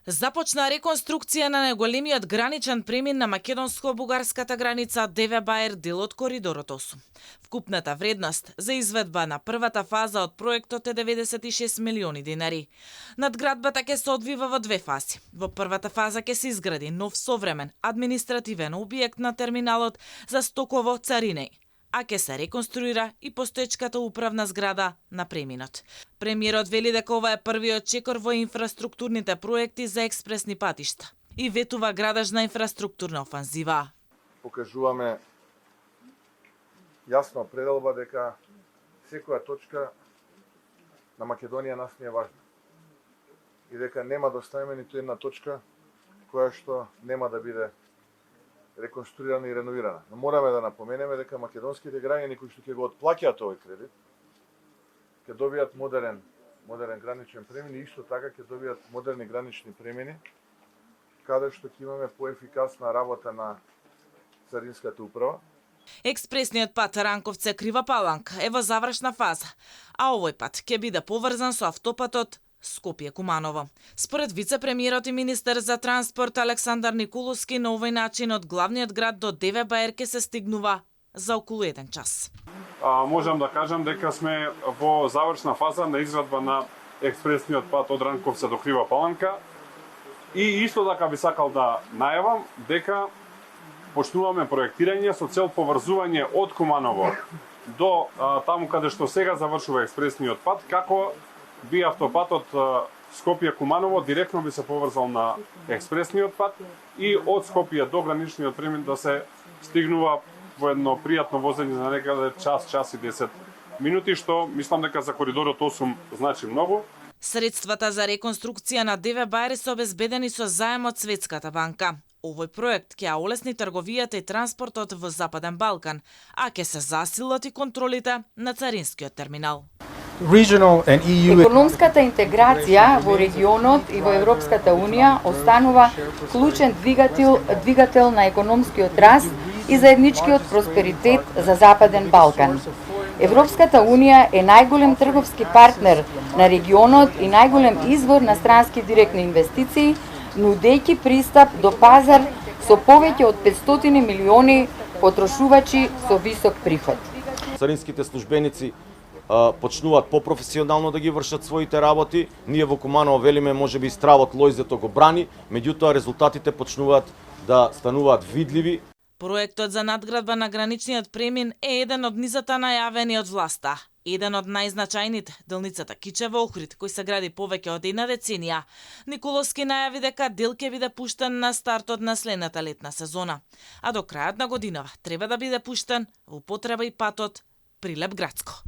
Започна реконструкција на најголемиот граничен премин на македонско-бугарската граница ДВ-Баер, дел од коридорот 8. Вкупната вредност за изведба на првата фаза од проектот е 96 милиони динари. Надградбата ќе се одвива во две фази. Во првата фаза ќе се изгради нов современ административен објект на терминалот за стоково царине, а ќе се реконструира и постоечката управна зграда на преминот. Премиерот вели дека ова е првиот чекор во инфраструктурните проекти за експресни патишта и ветува градежна инфраструктурна офанзива. Покажуваме јасна определба дека секоја точка на Македонија нас не е важна и дека нема да оставиме ниту една точка која што нема да биде реконструирана и реновирана. Но мораме да напоменеме дека македонските граѓани кои што ќе го отплаќаат овој кредит ќе добијат модерен граничен премин и исто така ќе добијат модерни гранични премини каде што ќе имаме поефикасна работа на царинската управа. Експресниот пат Ранковце-Крива Паланка е во завршна фаза, а овој пат ќе биде поврзан со автопатот Скопје-Куманово. Според вице-премиерот и министер за транспорт Александар Николовски, на овој начин од главниот град до ДВ-Баер ќе се стигнува за околу 1 час. Можам да кажам дека сме во завршна фаза на изградба на експресниот пат од Ранковце до Крива Паланка и исто така би сакал да најавам дека почнуваме проектирање со цел поврзување од Куманово до таму каде што сега завршува експресниот пат, како би автопатот Скопје-Куманово директно би се поврзал на експресниот пат и од Скопје до граничниот премин да се стигнува во едно пријатно возење за некаде час и 10 минути, што мислам дека за коридорот 8 значи многу. Средствата за реконструкција на ДВ-Баер се обезбедени со заем од Светската банка. Овој проект ќе олесни трговијата и транспортот во Западен Балкан, а ќе се засилат и контролите на царинскиот терминал. Економската интеграција во регионот и во Европската Унија останува клучен двигател на економскиот раст и заедничкиот просперитет за Западен Балкан. Европската Унија е најголем трговски партнер на регионот и најголем извор на странски директни инвестиции, нудејќи пристап до пазар со повеќе од 500 милиони потрошувачи со висок приход. Царинските службеници почнуваат попрофесионално да ги вршат своите работи. Ние во Куманово велиме можеби стравот лојзето го брани, меѓутоа резултатите почнуваат да стануваат видливи. Проектот за надградба на граничниот премин е еден од низата најавени од власта. Еден од најзначајните, делницата Кичево-Охрид, кој се гради повеќе од една деценија. Николовски најави дека дел ќе биде пуштен на стартот на следната летна сезона, а до крајот на годинава треба да биде пуштен во употреба и патот Прилеп-Градско.